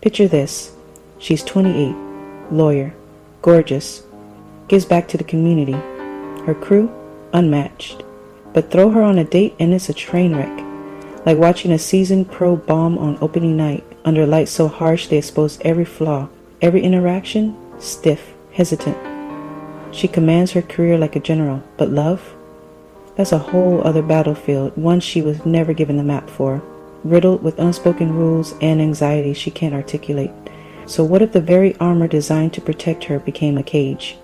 Picture this. She's 28, lawyer, gorgeous, gives back to the community. Her crew, unmatched. But throw her on a date and it's a train wreck. Like watching a seasoned pro bomb on opening night, under lights so harsh they expose every flaw. Every interaction, stiff, hesitant. She commands her career like a general, but love? That's a whole other battlefield, one she was never given the map for, riddled with unspoken rules and anxiety she can't articulate. So what if the very armor designed to protect her became a cage?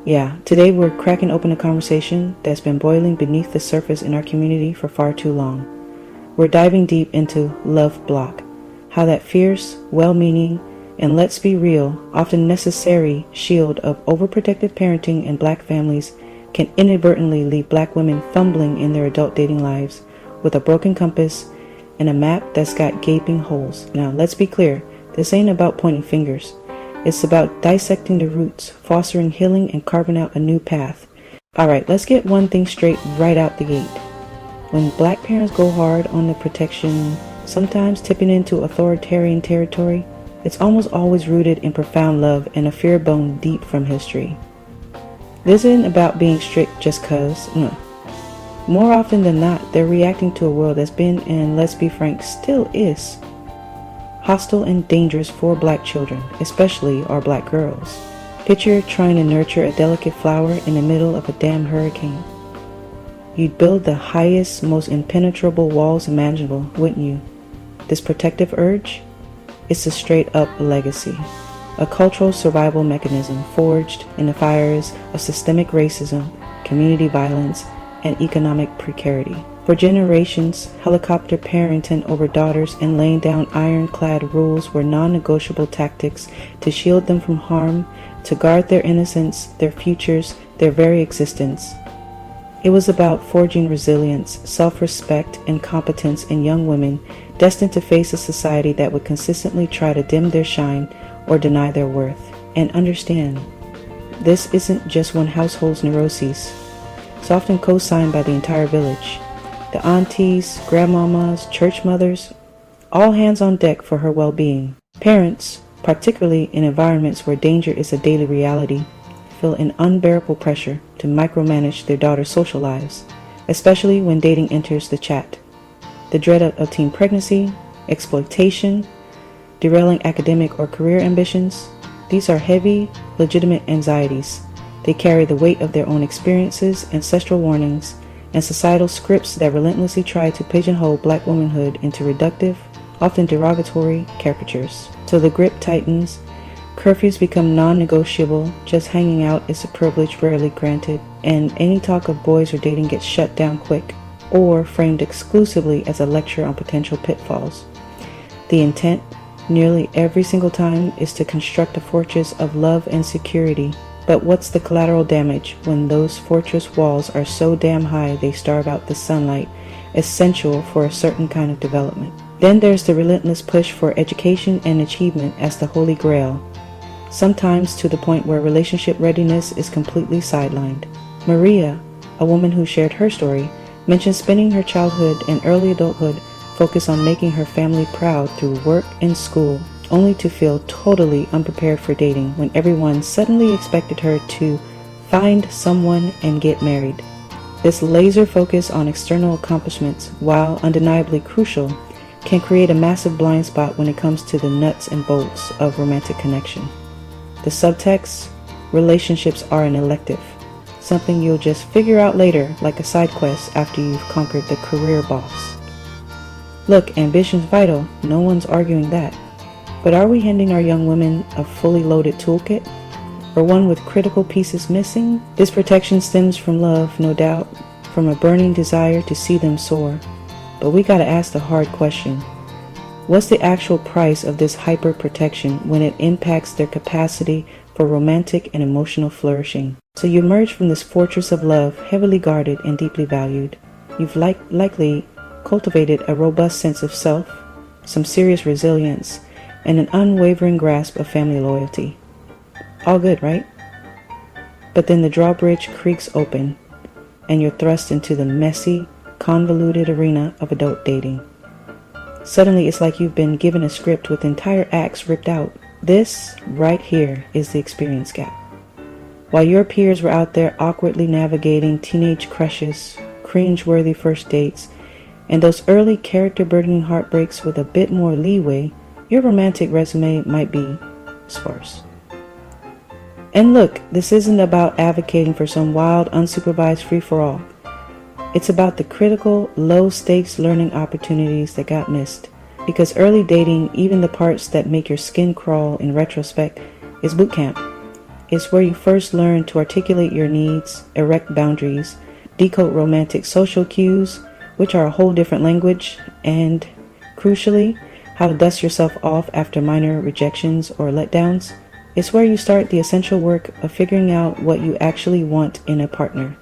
Yeah, today we're cracking open a conversation that's been boiling beneath the surface in our community for far too long. We're diving deep into love block, how that fierce, well-meaning, and let's be real, often necessary shield of overprotective parenting in Black families can inadvertently leave Black women fumbling in their adult dating lives with a broken compass and a map that's got gaping holes. Now, let's be clear, this ain't about pointing fingers. It's about dissecting the roots, fostering healing, and carving out a new path. Alright, let's get one thing straight right out the gate. When Black parents go hard on the protection, sometimes tipping into authoritarian territory, it's almost always rooted in profound love and a fear bone deep from history. This isn't about being strict just cause. No. More often than not, they're reacting to a world that's been, and let's be frank, still is, hostile and dangerous for Black children, especially our Black girls. Picture trying to nurture a delicate flower in the middle of a damn hurricane. You'd build the highest, most impenetrable walls imaginable, wouldn't you? This protective urge? It's a straight-up legacy. A cultural survival mechanism forged in the fires of systemic racism, community violence, and economic precarity. For generations, helicopter parenting over daughters and laying down ironclad rules were non-negotiable tactics to shield them from harm, to guard their innocence, their futures, their very existence. It was about forging resilience, self-respect, and competence in young women destined to face a society that would consistently try to dim their shine or deny their worth. And understand, this isn't just one household's neuroses. It's often co-signed by the entire village. The aunties, grandmamas, church mothers, all hands on deck for her well-being. Parents, particularly in environments where danger is a daily reality, feel an unbearable pressure to micromanage their daughters' social lives, especially when dating enters the chat. The dread of teen pregnancy, exploitation, derailing academic or career ambitions, these are heavy, legitimate anxieties. They carry the weight of their own experiences, ancestral warnings, and societal scripts that relentlessly try to pigeonhole Black womanhood into reductive, often derogatory caricatures. So the grip tightens, curfews become non-negotiable, just hanging out is a privilege rarely granted, and any talk of boys or dating gets shut down quick, or framed exclusively as a lecture on potential pitfalls. The intent, nearly every single time, is to construct a fortress of love and security. But what's the collateral damage when those fortress walls are so damn high they starve out the sunlight essential for a certain kind of development? Then there's the relentless push for education and achievement as the holy grail, sometimes to the point where relationship readiness is completely sidelined. Maria, a woman who shared her story, mentioned spending her childhood and early adulthood focused on making her family proud through work and school, only to feel totally unprepared for dating when everyone suddenly expected her to find someone and get married. This laser focus on external accomplishments, while undeniably crucial, can create a massive blind spot when it comes to the nuts and bolts of romantic connection. The subtext, relationships are an elective, something you'll just figure out later like a side quest after you've conquered the career boss. Look, ambition's vital, no one's arguing that. But are we handing our young women a fully loaded toolkit, or one with critical pieces missing? This protection stems from love, no doubt, from a burning desire to see them soar. But we gotta ask the hard question. What's the actual price of this hyper protection when it impacts their capacity for romantic and emotional flourishing? So you emerge from this fortress of love, heavily guarded and deeply valued. You've likely cultivated a robust sense of self, some serious resilience, and an unwavering grasp of family loyalty. All good, right? But then the drawbridge creaks open, and you're thrust into the messy, convoluted arena of adult dating. Suddenly it's like you've been given a script with entire acts ripped out. This right here is the experience gap. While your peers were out there awkwardly navigating teenage crushes, cringe-worthy first dates, and those early character-burdening heartbreaks with a bit more leeway, your romantic resume might be sparse. And look, this isn't about advocating for some wild, unsupervised free-for-all. It's about the critical, low-stakes learning opportunities that got missed. Because early dating, even the parts that make your skin crawl in retrospect, is boot camp. It's where you first learn to articulate your needs, erect boundaries, decode romantic social cues, which are a whole different language, and, crucially, how to dust yourself off after minor rejections or letdowns. It's where you start the essential work of figuring out what you actually want in a partner,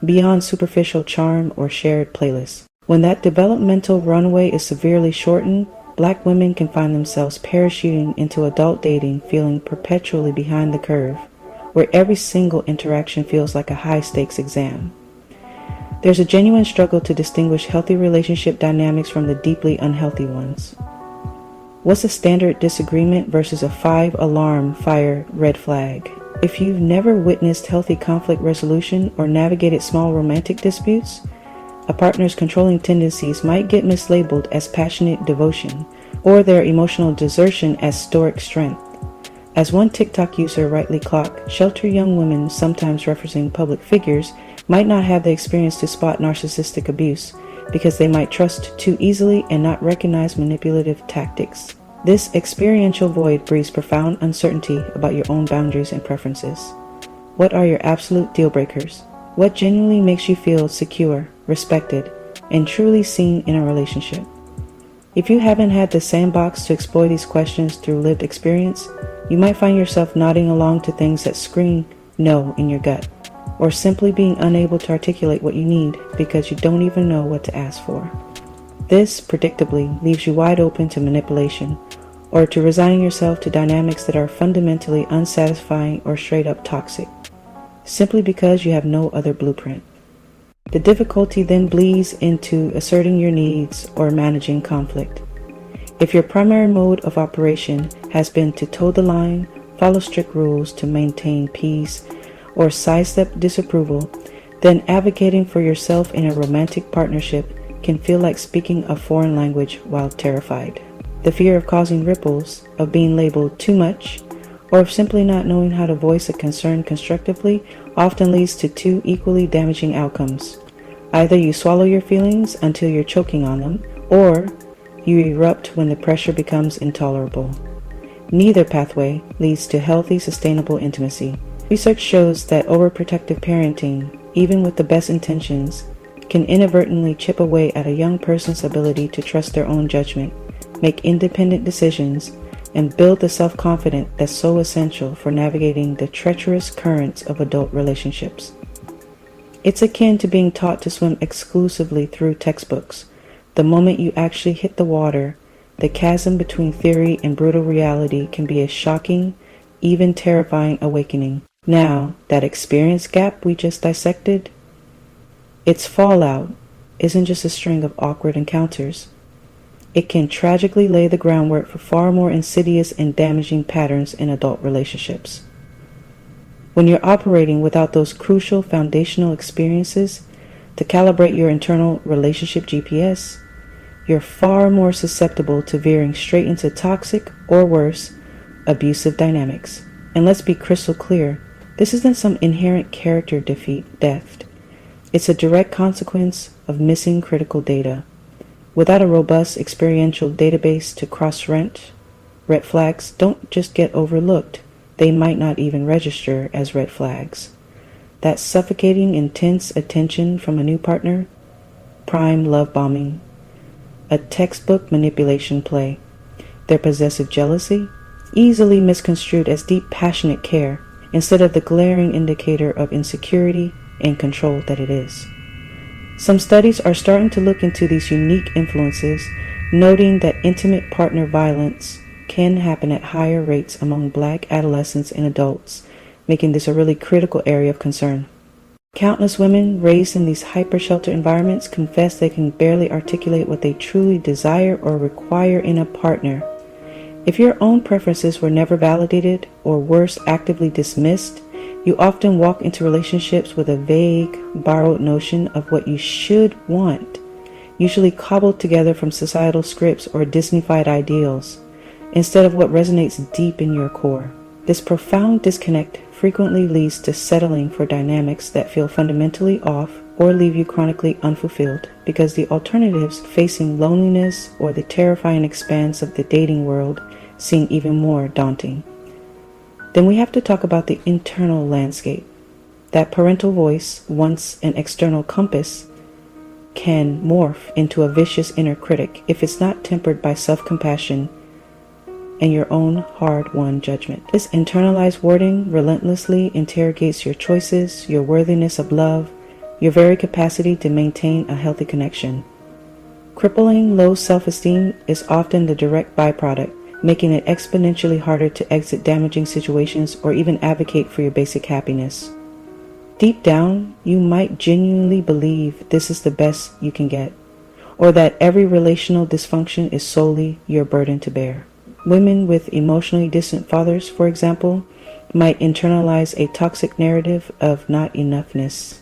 beyond superficial charm or shared playlists. When that developmental runway is severely shortened, Black women can find themselves parachuting into adult dating feeling perpetually behind the curve, where every single interaction feels like a high-stakes exam. There's a genuine struggle to distinguish healthy relationship dynamics from the deeply unhealthy ones. What's a standard disagreement versus a 5-alarm fire red flag? If you've never witnessed healthy conflict resolution or navigated small romantic disputes, a partner's controlling tendencies might get mislabeled as passionate devotion, or their emotional desertion as stoic strength. As one TikTok user rightly clocked, sheltered young women, sometimes referencing public figures, might not have the experience to spot narcissistic abuse, because they might trust too easily and not recognize manipulative tactics. This experiential void breeds profound uncertainty about your own boundaries and preferences. What are your absolute deal breakers? What genuinely makes you feel secure, respected, and truly seen in a relationship? If you haven't had the sandbox to explore these questions through lived experience, you might find yourself nodding along to things that scream no in your gut, or simply being unable to articulate what you need because you don't even know what to ask for. This, predictably, leaves you wide open to manipulation, or to resigning yourself to dynamics that are fundamentally unsatisfying or straight up toxic, simply because you have no other blueprint. The difficulty then bleeds into asserting your needs or managing conflict. If your primary mode of operation has been to toe the line, follow strict rules to maintain peace, or sidestep disapproval, then advocating for yourself in a romantic partnership can feel like speaking a foreign language while terrified. The fear of causing ripples, of being labeled too much, or of simply not knowing how to voice a concern constructively often leads to two equally damaging outcomes. Either you swallow your feelings until you're choking on them, or you erupt when the pressure becomes intolerable. Neither pathway leads to healthy, sustainable intimacy. Research shows that overprotective parenting, even with the best intentions, can inadvertently chip away at a young person's ability to trust their own judgment, make independent decisions, and build the self-confidence that's so essential for navigating the treacherous currents of adult relationships. It's akin to being taught to swim exclusively through textbooks. The moment you actually hit the water, the chasm between theory and brutal reality can be a shocking, even terrifying awakening. Now, that experience gap we just dissected, its fallout isn't just a string of awkward encounters. It can tragically lay the groundwork for far more insidious and damaging patterns in adult relationships. When you're operating without those crucial foundational experiences to calibrate your internal relationship GPS, you're far more susceptible to veering straight into toxic, or worse, abusive dynamics. And let's be crystal clear, this isn't some inherent character defect. It's a direct consequence of missing critical data. Without a robust experiential database to cross-reference, red flags don't just get overlooked, they might not even register as red flags. That suffocating, intense attention from a new partner, prime love bombing, a textbook manipulation play. Their possessive jealousy, easily misconstrued as deep, passionate care, instead of the glaring indicator of insecurity and control that it is. Some studies are starting to look into these unique influences, noting that intimate partner violence can happen at higher rates among Black adolescents and adults, making this a really critical area of concern. Countless women raised in these hyper-sheltered environments confess they can barely articulate what they truly desire or require in a partner. If your own preferences were never validated, or worse, actively dismissed, you often walk into relationships with a vague, borrowed notion of what you should want, usually cobbled together from societal scripts or Disney-fied ideals, instead of what resonates deep in your core. This profound disconnect frequently leads to settling for dynamics that feel fundamentally off or leave you chronically unfulfilled, because the alternatives, facing loneliness or the terrifying expanse of the dating world, seem even more daunting. Then we have to talk about the internal landscape. That parental voice, once an external compass, can morph into a vicious inner critic if it's not tempered by self-compassion and your own hard-won judgment. This internalized wording relentlessly interrogates your choices, your worthiness of love, your very capacity to maintain a healthy connection. Crippling low self-esteem is often the direct byproduct, making it exponentially harder to exit damaging situations or even advocate for your basic happiness. Deep down, you might genuinely believe this is the best you can get, or that every relational dysfunction is solely your burden to bear. Women with emotionally distant fathers, for example, might internalize a toxic narrative of not enoughness,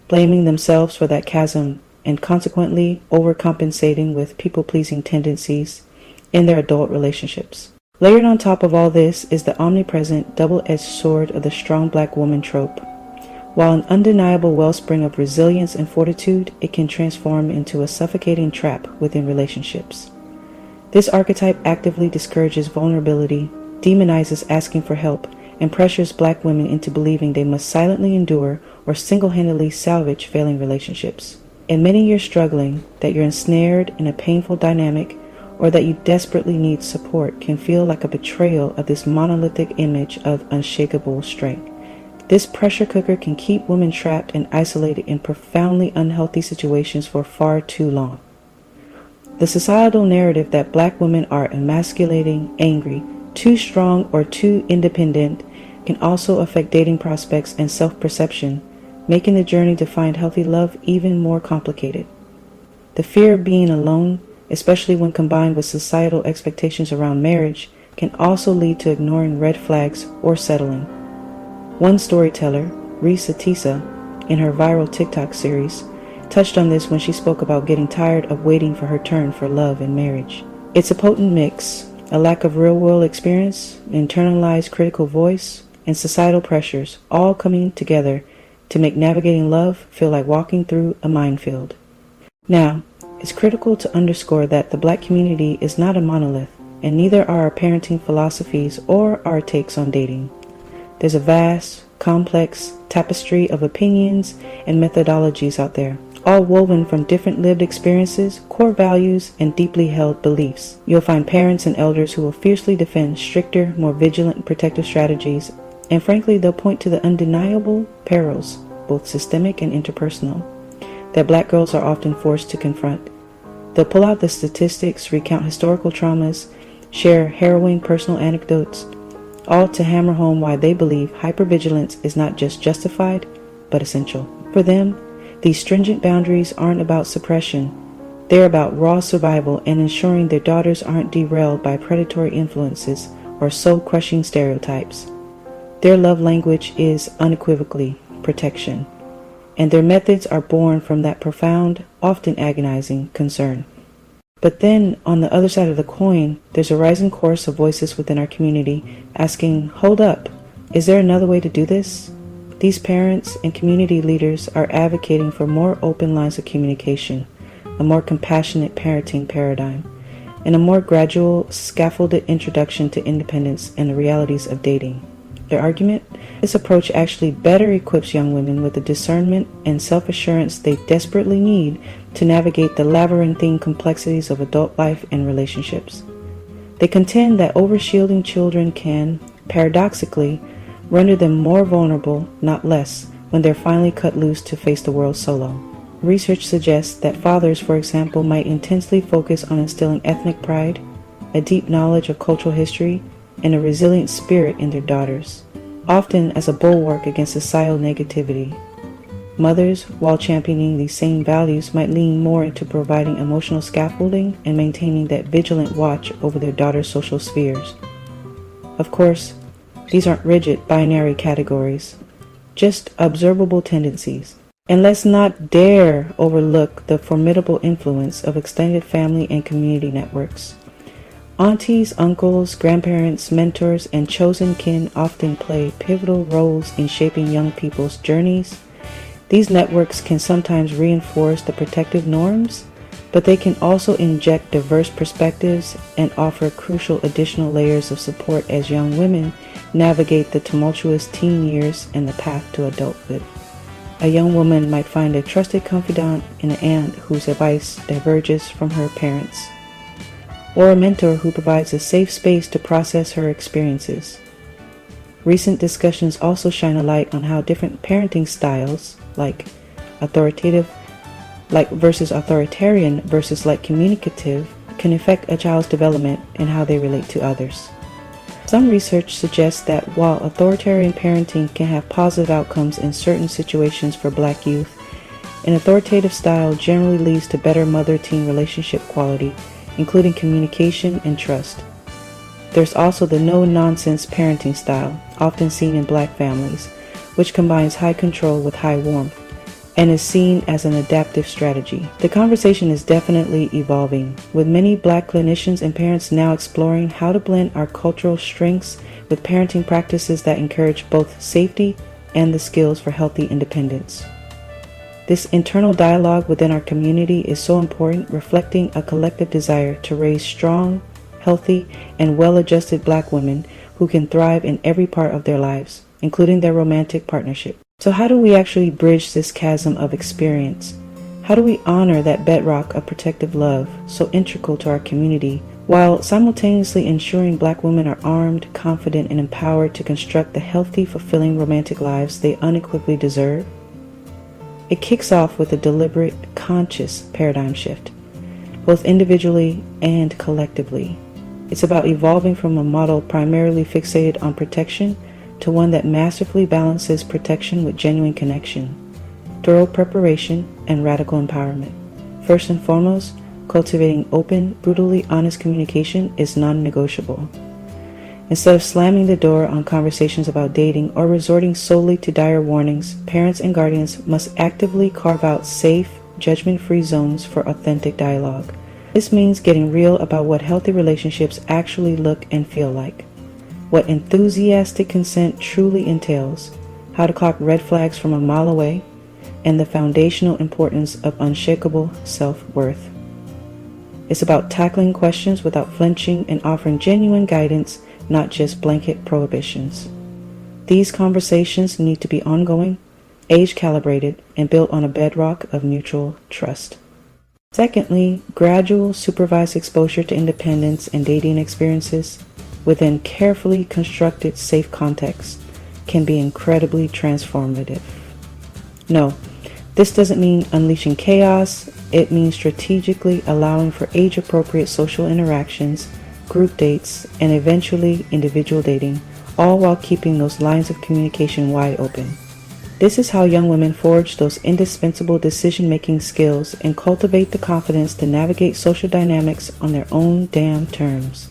blaming themselves for that chasm and consequently overcompensating with people-pleasing tendencies in their adult relationships. Layered on top of all this is the omnipresent double-edged sword of the strong black woman trope. While an undeniable wellspring of resilience and fortitude, it can transform into a suffocating trap within relationships. This archetype actively discourages vulnerability, demonizes asking for help, and pressures black women into believing they must silently endure or single-handedly salvage failing relationships. Admitting you're struggling, that you're ensnared in a painful dynamic, or that you desperately need support can feel like a betrayal of this monolithic image of unshakable strength. This pressure cooker can keep women trapped and isolated in profoundly unhealthy situations for far too long. The societal narrative that black women are emasculating, angry, too strong, or too independent can also affect dating prospects and self-perception, making the journey to find healthy love even more complicated. The fear of being alone, especially when combined with societal expectations around marriage, can also lead to ignoring red flags or settling. One storyteller, Risa Tisa, in her viral TikTok series, touched on this when she spoke about getting tired of waiting for her turn for love and marriage. It's a potent mix, a lack of real-world experience, internalized critical voice, and societal pressures, all coming together to make navigating love feel like walking through a minefield. Now, it's critical to underscore that the black community is not a monolith, and neither are our parenting philosophies or our takes on dating. There's a vast, complex tapestry of opinions and methodologies out there, all woven from different lived experiences, core values, and deeply held beliefs. You'll find parents and elders who will fiercely defend stricter, more vigilant protective strategies, and frankly, they'll point to the undeniable perils, both systemic and interpersonal, that black girls are often forced to confront. They'll pull out the statistics, recount historical traumas, share harrowing personal anecdotes, all to hammer home why they believe hypervigilance is not just justified, but essential. For them, these stringent boundaries aren't about suppression. They're about raw survival and ensuring their daughters aren't derailed by predatory influences or soul-crushing stereotypes. Their love language is unequivocally protection, and their methods are born from that profound, often agonizing concern. But then, on the other side of the coin, there's a rising chorus of voices within our community asking, hold up, is there another way to do this? These parents and community leaders are advocating for more open lines of communication, a more compassionate parenting paradigm, and a more gradual, scaffolded introduction to independence and the realities of dating. Their argument? This approach actually better equips young women with the discernment and self-assurance they desperately need to navigate the labyrinthine complexities of adult life and relationships. They contend that overshielding children can, paradoxically, render them more vulnerable, not less, when they're finally cut loose to face the world solo. Research suggests that fathers, for example, might intensely focus on instilling ethnic pride, a deep knowledge of cultural history, and a resilient spirit in their daughters, often as a bulwark against societal negativity. Mothers, while championing these same values, might lean more into providing emotional scaffolding and maintaining that vigilant watch over their daughters' social spheres. Of course, these aren't rigid binary categories, just observable tendencies. And let's not dare overlook the formidable influence of extended family and community networks. Aunties, uncles, grandparents, mentors, and chosen kin often play pivotal roles in shaping young people's journeys. These networks can sometimes reinforce the protective norms, but they can also inject diverse perspectives and offer crucial additional layers of support as young women navigate the tumultuous teen years and the path to adulthood. A young woman might find a trusted confidant in an aunt whose advice diverges from her parents', or a mentor who provides a safe space to process her experiences. Recent discussions also shine a light on how different parenting styles, like authoritarian versus communicative, can affect a child's development and how they relate to others. Some research suggests that while authoritarian parenting can have positive outcomes in certain situations for Black youth, an authoritative style generally leads to better mother-teen relationship quality, including communication and trust. There's also the no-nonsense parenting style, often seen in Black families, which combines high control with high warmth, and is seen as an adaptive strategy. The conversation is definitely evolving, with many Black clinicians and parents now exploring how to blend our cultural strengths with parenting practices that encourage both safety and the skills for healthy independence. This internal dialogue within our community is so important, reflecting a collective desire to raise strong, healthy, and well-adjusted Black women who can thrive in every part of their lives, including their romantic partnership. So how do we actually bridge this chasm of experience? How do we honor that bedrock of protective love so integral to our community, while simultaneously ensuring Black women are armed, confident, and empowered to construct the healthy, fulfilling romantic lives they unequivocally deserve? It kicks off with a deliberate, conscious paradigm shift, both individually and collectively. It's about evolving from a model primarily fixated on protection to one that masterfully balances protection with genuine connection, thorough preparation, and radical empowerment. First and foremost, cultivating open, brutally honest communication is non-negotiable. Instead of slamming the door on conversations about dating or resorting solely to dire warnings, parents and guardians must actively carve out safe, judgment-free zones for authentic dialogue. This means getting real about what healthy relationships actually look and feel like, what enthusiastic consent truly entails, how to clock red flags from a mile away, and the foundational importance of unshakable self-worth. It's about tackling questions without flinching and offering genuine guidance, not just blanket prohibitions. These conversations need to be ongoing, age-calibrated, and built on a bedrock of mutual trust. Secondly, gradual supervised exposure to independence and dating experiences within carefully constructed safe contexts can be incredibly transformative. No, this doesn't mean unleashing chaos. It means strategically allowing for age-appropriate social interactions, group dates, and eventually individual dating, all while keeping those lines of communication wide open. This is how young women forge those indispensable decision-making skills and cultivate the confidence to navigate social dynamics on their own damn terms.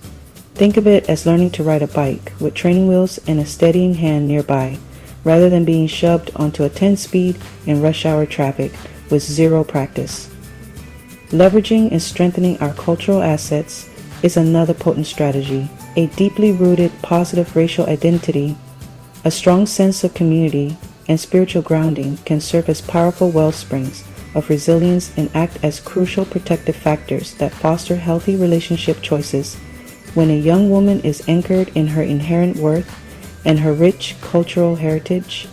Think of it as learning to ride a bike with training wheels and a steadying hand nearby, rather than being shoved onto a 10-speed in rush hour traffic with zero practice. Leveraging and strengthening our cultural assets is another potent strategy. A deeply rooted positive racial identity, a strong sense of community, and spiritual grounding can serve as powerful wellsprings of resilience and act as crucial protective factors that foster healthy relationship choices. When a young woman is anchored in her inherent worth and her rich cultural heritage,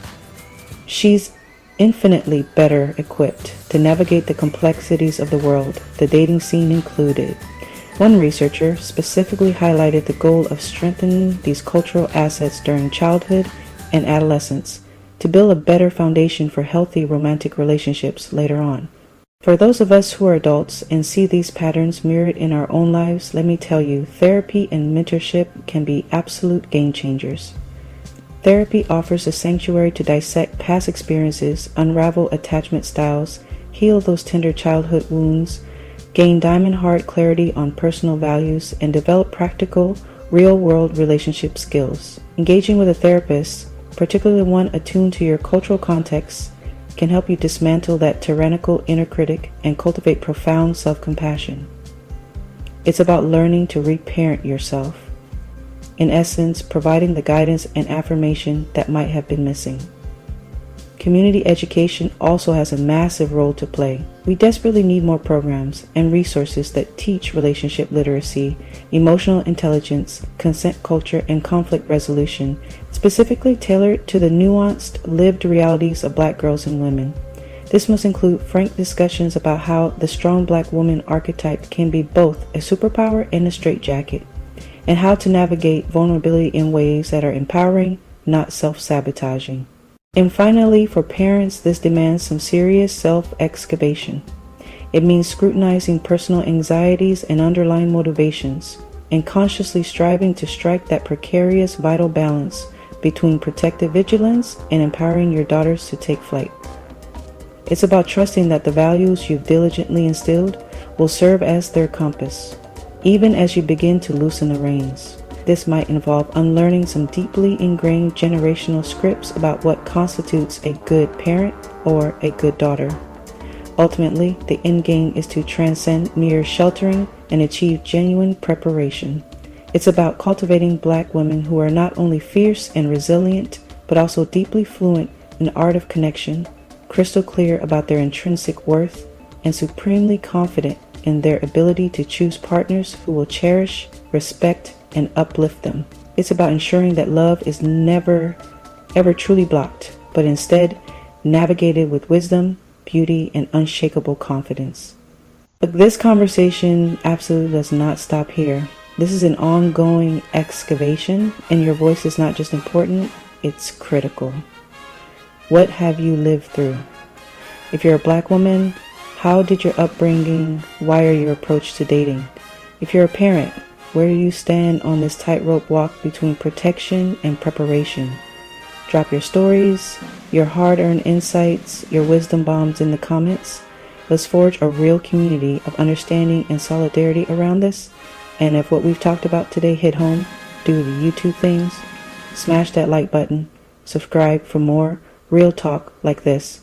she's infinitely better equipped to navigate the complexities of the world, the dating scene included. One researcher specifically highlighted the goal of strengthening these cultural assets during childhood and adolescence to build a better foundation for healthy romantic relationships later on. For those of us who are adults and see these patterns mirrored in our own lives, let me tell you, therapy and mentorship can be absolute game changers. Therapy offers a sanctuary to dissect past experiences, unravel attachment styles, heal those tender childhood wounds, gain diamond-hard clarity on personal values, and develop practical, real-world relationship skills. Engaging with a therapist, particularly one attuned to your cultural context, can help you dismantle that tyrannical inner critic and cultivate profound self-compassion. It's about learning to reparent yourself. In essence, providing the guidance and affirmation that might have been missing. Community education also has a massive role to play. We desperately need more programs and resources that teach relationship literacy, emotional intelligence, consent culture, and conflict resolution, specifically tailored to the nuanced, lived realities of Black girls and women. This must include frank discussions about how the strong Black woman archetype can be both a superpower and a straitjacket, and how to navigate vulnerability in ways that are empowering, not self-sabotaging. And finally, for parents, this demands some serious self-excavation. It means scrutinizing personal anxieties and underlying motivations, and consciously striving to strike that precarious vital balance between protective vigilance and empowering your daughters to take flight. It's about trusting that the values you've diligently instilled will serve as their compass, even as you begin to loosen the reins. This might involve unlearning some deeply ingrained generational scripts about what constitutes a good parent or a good daughter. Ultimately, the end game is to transcend mere sheltering and achieve genuine preparation. It's about cultivating Black women who are not only fierce and resilient, but also deeply fluent in the art of connection, crystal clear about their intrinsic worth, and supremely confident in their ability to choose partners who will cherish, respect, and uplift them. It's about ensuring that love is never, ever truly blocked, but instead navigated with wisdom, beauty, and unshakable confidence. But this conversation absolutely does not stop here. This is an ongoing excavation, and your voice is not just important, it's critical. What have you lived through? If you're a Black woman, how did your upbringing wire your approach to dating? If you're a parent, where do you stand on this tightrope walk between protection and preparation? Drop your stories, your hard-earned insights, your wisdom bombs in the comments. Let's forge a real community of understanding and solidarity around this. And if what we've talked about today hit home, do the YouTube things. Smash that like button, subscribe for more real talk like this,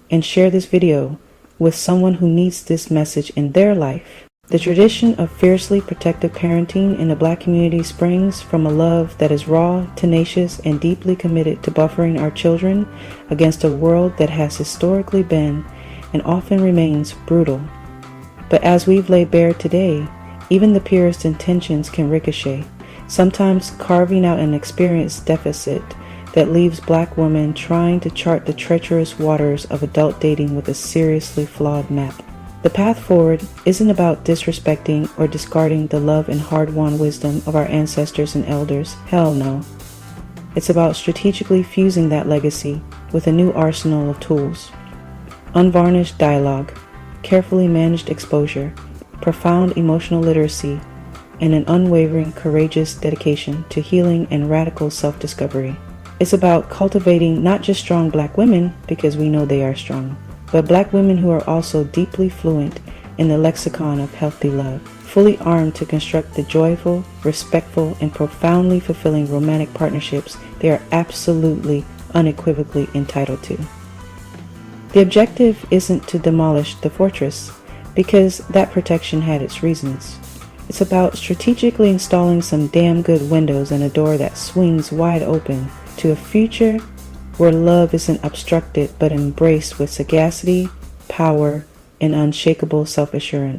and share this video with someone who needs this message in their life. The tradition of fiercely protective parenting in the Black community springs from a love that is raw, tenacious, and deeply committed to buffering our children against a world that has historically been and often remains brutal. But as we've laid bare today, even the purest intentions can ricochet, sometimes carving out an experience deficit that leaves Black women trying to chart the treacherous waters of adult dating with a seriously flawed map. The path forward isn't about disrespecting or discarding the love and hard-won wisdom of our ancestors and elders. Hell no. It's about strategically fusing that legacy with a new arsenal of tools. Unvarnished dialogue, carefully managed exposure, profound emotional literacy, and an unwavering, courageous dedication to healing and radical self-discovery. It's about cultivating not just strong Black women, because we know they are strong, but Black women who are also deeply fluent in the lexicon of healthy love, fully armed to construct the joyful, respectful, and profoundly fulfilling romantic partnerships they are absolutely, unequivocally entitled to. The objective isn't to demolish the fortress, because that protection had its reasons. It's about strategically installing some damn good windows and a door that swings wide open to a future where love isn't obstructed but embraced with sagacity, power, and unshakable self-assurance.